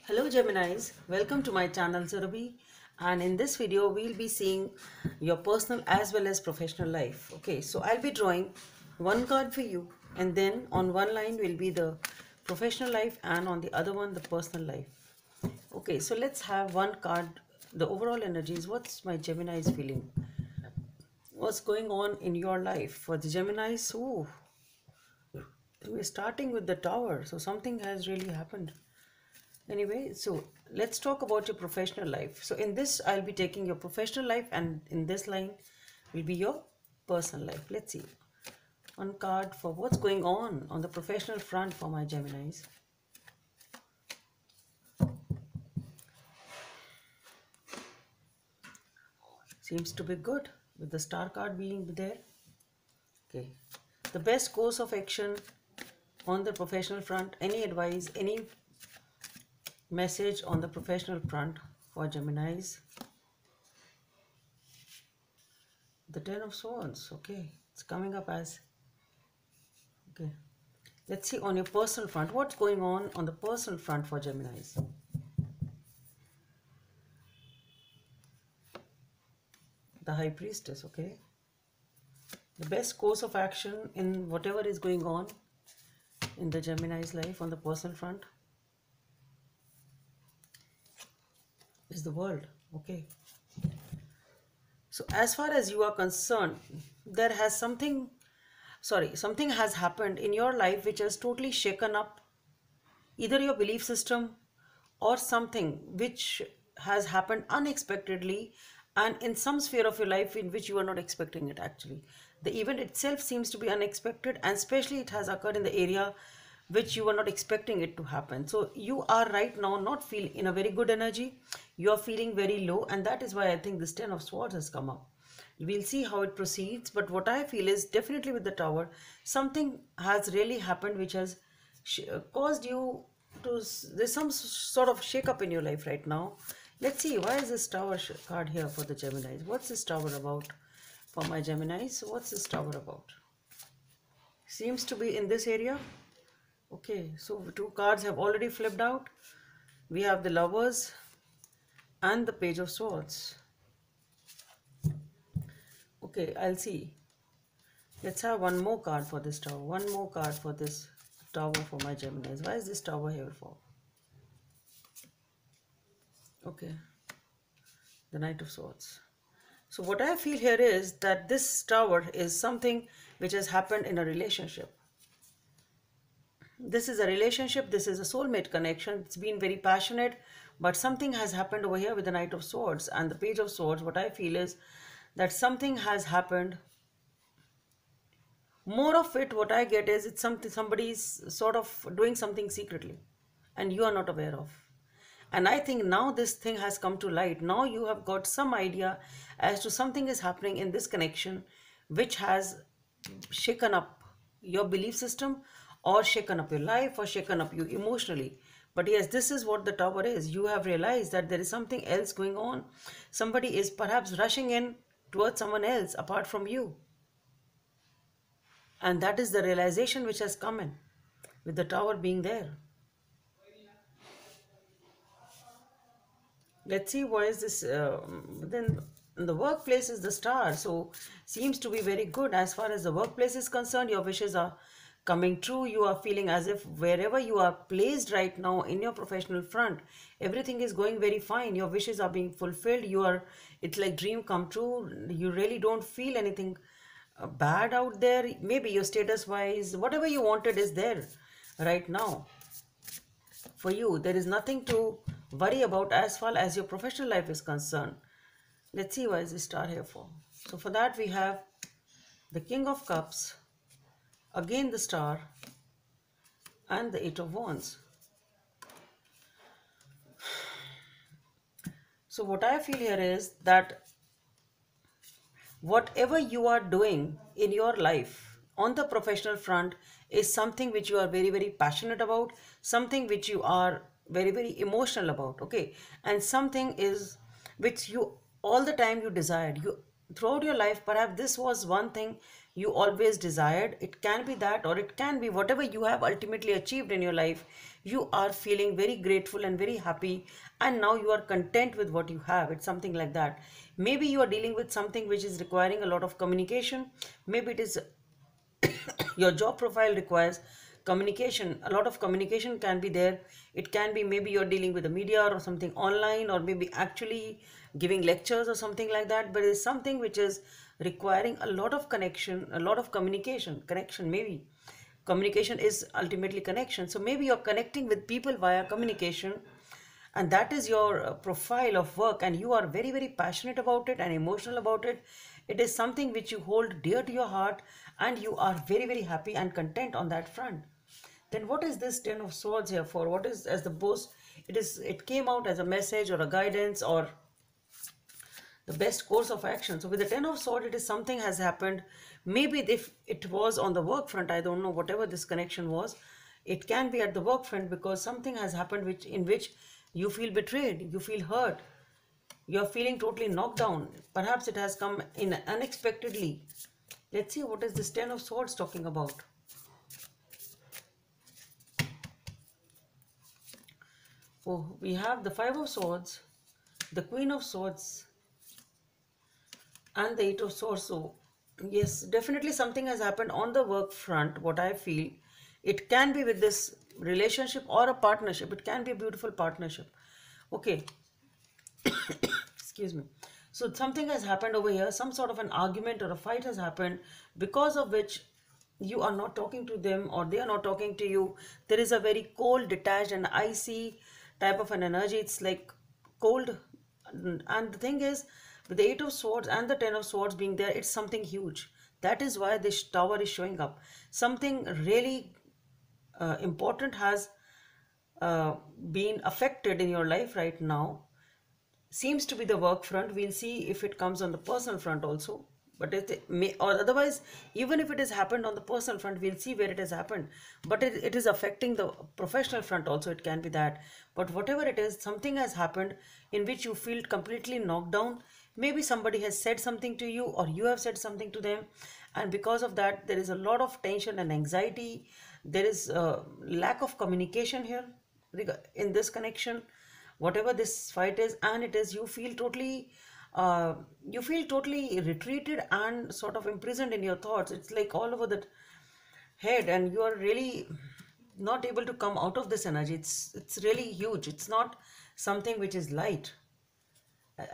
Hello Geminis, welcome to my channel Surabhi, and in this video we'll be seeing your personal as well as professional life. Okay, so I'll be drawing one card for you, and then on one line will be the professional life and on the other one the personal life. Okay, so let's have one card. The overall energies. What's my Gemini's feeling? What's going on in your life? For the Geminis, we're starting with the Tower, so something has really happened. Anyway, so let's talk about your professional life. So in this, I'll be taking your professional life, and in this line will be your personal life. Let's see. One card for what's going on the professional front for my Geminis. Seems to be good with the star card being there. Okay. The best course of action on the professional front. Any advice, any message on the professional front for Geminis? The Ten of Swords. Okay. It's coming up as... Okay. Let's see on your personal front. What's going on the personal front for Geminis? The High Priestess, okay. The best course of action in whatever is going on in the Gemini's life on the personal front is the World, okay. So as far as you are concerned, there has something has happened in your life which has totally shaken up either your belief system or something which has happened unexpectedly and in some sphere of your life in which you are not expecting it. Actually, the event itself seems to be unexpected, and especially it has occurred in the area which you were not expecting it to happen. So you are right now not feeling in a very good energy. You are feeling very low, and that is why I think this Ten of Swords has come up. We'll see how it proceeds, but what I feel is definitely with the Tower, something has really happened which has caused you to... There's some sort of shake up in your life right now. Let's see, why is this Tower card here for the Geminis? What's this Tower about for my Geminis? What's this Tower about? Seems to be in this area. Okay, so two cards have already flipped out. We have the Lovers and the Page of Swords. Okay, I'll see. Let's have one more card for this Tower. One more card for this Tower for my Geminis. Why is this Tower here for? Okay, the Knight of Swords. So what I feel here is that this Tower is something which has happened in a relationship. This is a relationship, this is a soulmate connection. It's been very passionate, but something has happened over here with the Knight of Swords and the Page of Swords. What I feel is that something has happened. More of it, what I get is it's somebody's sort of doing something secretly and you are not aware of. And I think now this thing has come to light. Now you have got some idea as to something is happening in this connection which has shaken up your belief system or shaken up your life or shaken up you emotionally. But yes, this is what the Tower is. You have realized that there is something else going on. Somebody is perhaps rushing in towards someone else apart from you. And that is the realization which has come in with the Tower being there. Let's see, what is this? Then the workplace is the Star, so seems to be very good as far as the workplace is concerned. Your wishes are coming true. You are feeling as if wherever you are placed right now in your professional front, everything is going very fine. Your wishes are being fulfilled. It's like dream come true. You really don't feel anything bad out there. Maybe your status wise, whatever you wanted is there right now for you. There is nothing to worry about as far as your professional life is concerned. Let's see, why is the Star here for? So for that we have the King of Cups, again the Star, and the Eight of Wands. So what I feel here is that whatever you are doing in your life on the professional front is something which you are very, very passionate about, something which you are very, very emotional about, okay? And something is which you all the time you desired. You throughout your life, perhaps this was one thing you always desired. It can be that, or it can be whatever you have ultimately achieved in your life. You are feeling very grateful and very happy, and now you are content with what you have. It's something like that. Maybe you are dealing with something which is requiring a lot of communication. Maybe it is your job profile requires communication. A lot of communication can be there. It can be maybe you're dealing with the media or something online, or maybe actually giving lectures or something like that, but it's something which is requiring a lot of connection, a lot of connection. Maybe communication is ultimately connection, so maybe you're connecting with people via communication, and that is your profile of work, and you are very very passionate about it and emotional about it. It is something which you hold dear to your heart, and you are very very happy and content on that front. Then what is this Ten of Swords here for? What is as the boss? It came out as a message or a guidance or the best course of action. So with the Ten of Swords, it is something has happened. Maybe if it was on the work front, I don't know, whatever this connection was, it can be at the work front, because something has happened in which you feel betrayed, you feel hurt, you're feeling totally knocked down. Perhaps it has come in unexpectedly. Let's see what is this Ten of Swords talking about. Oh, we have the Five of Swords, the Queen of Swords, and the Eight of Swords. So yes, definitely something has happened on the work front, what I feel. It can be with this relationship or a partnership. It can be a beautiful partnership. Okay. Excuse me. So something has happened over here. Some sort of an argument or a fight has happened, because of which you are not talking to them or they are not talking to you. There is a very cold, detached and icy type of an energy. It's like cold. And the thing is, with the Eight of Swords and the Ten of Swords being there, it's something huge. That is why this tower is showing up. Something really important has uh, been affected in your life right now. Seems to be the work front. We'll see if it comes on the personal front also. But it may, or otherwise, even if it has happened on the personal front, we'll see where it has happened. But it is affecting the professional front also. It can be that. But whatever it is, something has happened in which you feel completely knocked down. Maybe somebody has said something to you, or you have said something to them. And because of that, there is a lot of tension and anxiety. There is a lack of communication here in this connection, whatever this fight is. And it is, uh, you feel totally retreated and sort of imprisoned in your thoughts. It's like all over the head, and you are really not able to come out of this energy. It's really huge. It's not something which is light.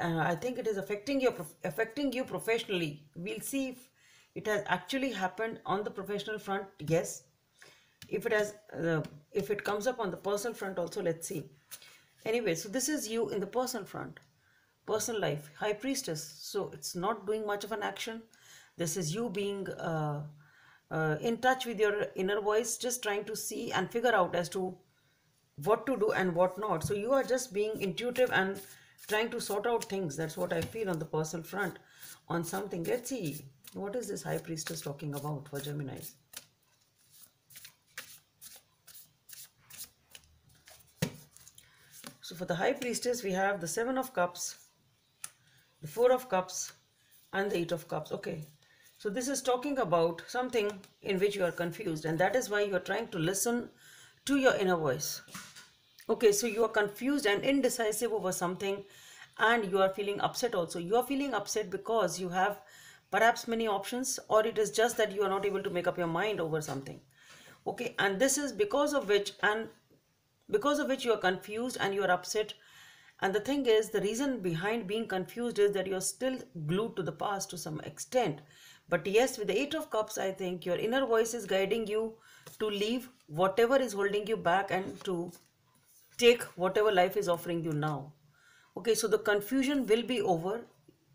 I think it is affecting you professionally. We'll see if it has actually happened on the professional front. Yes, if it has, if it comes up on the personal front also, let's see. Anyway, so this is you in the personal front, personal life, High Priestess. So it's not doing much of an action. This is you being in touch with your inner voice, just trying to see and figure out as to what to do and what not. So you are just being intuitive and trying to sort out things. That's what I feel on the personal front on something. Let's see, what is this High Priestess talking about for Geminis? So for the High Priestess, we have the Seven of Cups, the Four of Cups, and the Eight of Cups. Okay, so this is talking about something in which you are confused, and that is why you are trying to listen to your inner voice. Okay, so you are confused and indecisive over something, and you are feeling upset also. You are feeling upset because you have perhaps many options, or it is just that you are not able to make up your mind over something. Okay, and this is because of which you are confused and you are upset. And the thing is, the reason behind being confused is that you're still glued to the past to some extent. But yes, with the Eight of Cups, I think your inner voice is guiding you to leave whatever is holding you back and to take whatever life is offering you now. Okay, so the confusion will be over.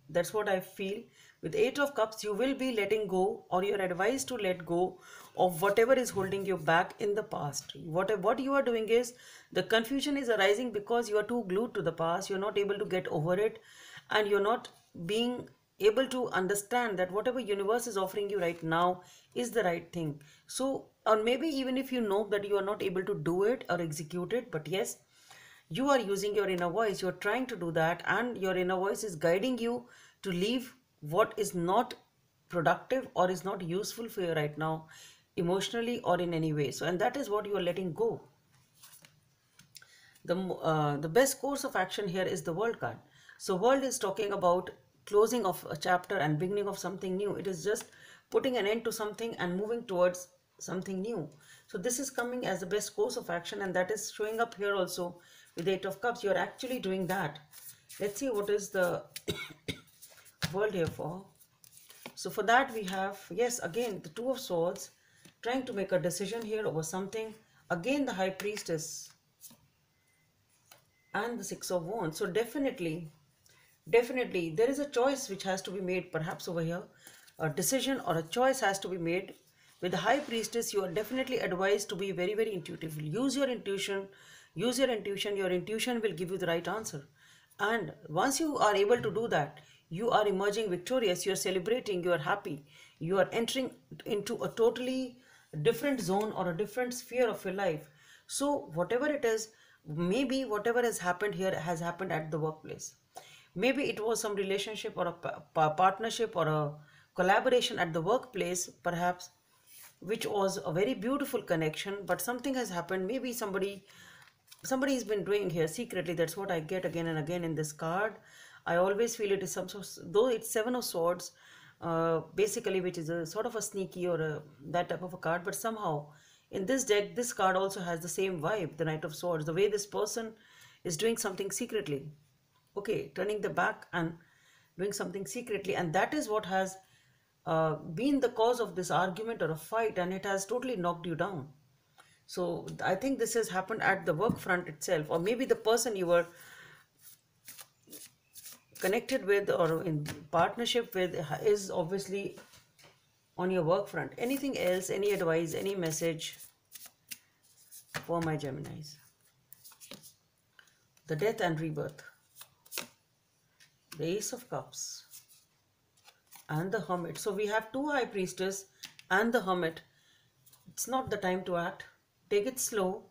That's what I feel. With Eight of Cups, you will be letting go, or you're advised to let go of whatever is holding you back in the past. What you are doing is, the confusion is arising because you are too glued to the past. You're not able to get over it, and you're not being able to understand that whatever universe is offering you right now is the right thing. So, or maybe even if you know that you are not able to do it or execute it, but yes, you are using your inner voice, you're trying to do that, and your inner voice is guiding you to leave what is not productive or is not useful for you right now, emotionally or in any way. So, and that is what you are letting go. The best course of action here is the world card. So world is talking about closing of a chapter and beginning of something new. It is just putting an end to something and moving towards something new. So this is coming as the best course of action, and that is showing up here also with the Eight of Cups. You are actually doing that. Let's see what is the world here for. So for that we have, yes, again the Two of Swords, trying to make a decision here over something. Again the High Priestess and the Six of Wands. So definitely there is a choice which has to be made perhaps over here. A decision or a choice has to be made. With the High Priestess, you are definitely advised to be very, very intuitive. Use your intuition. Use your intuition. Your intuition will give you the right answer. And once you are able to do that, you are emerging victorious. You are celebrating. You are happy. You are entering into a totally different zone or a different sphere of your life. So whatever it is, maybe whatever has happened here has happened at the workplace. Maybe it was some relationship or a partnership or a collaboration at the workplace, perhaps, which was a very beautiful connection, but something has happened. Maybe somebody's been doing here secretly. That's what I get again and again in this card. I always feel it is some sort, though it's Seven of Swords, basically, which is a sort of a sneaky or that type of a card, but somehow in this deck, this card also has the same vibe, the Knight of Swords, the way this person is doing something secretly. Okay, turning the back and doing something secretly, and that is what has been the cause of this argument or a fight, and it has totally knocked you down. So I think this has happened at the work front itself, or maybe the person you were connected with or in partnership with is obviously on your work front. Anything else, any advice, any message for my Geminis? The Death and Rebirth, the Ace of Cups, and the Hermit. So we have two High Priestess and the Hermit. It's not the time to act. Take it slow.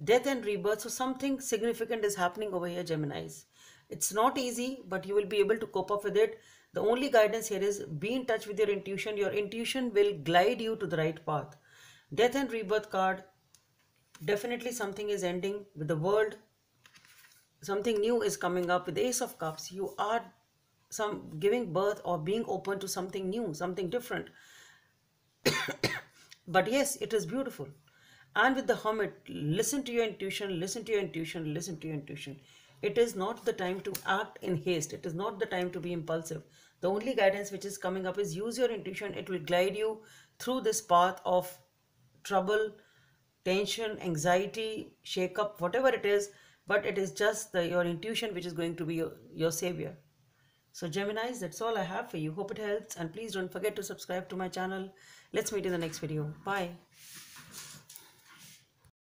Death and rebirth. So something significant is happening over here, Geminis. It's not easy, but you will be able to cope up with it. The only guidance here is be in touch with your intuition. Your intuition will guide you to the right path. Death and rebirth card. Definitely something is ending with the world. Something new is coming up with the Ace of Cups. You are giving birth or being open to something new, something different. But yes, it is beautiful. And with the Hermit, listen to your intuition, listen to your intuition, listen to your intuition. It is not the time to act in haste. It is not the time to be impulsive. The only guidance which is coming up is use your intuition. It will guide you through this path of trouble, tension, anxiety, shake up, whatever it is. But it is just your intuition which is going to be your savior. So Geminis, that's all I have for you. Hope it helps, and please don't forget to subscribe to my channel. Let's meet in the next video. Bye.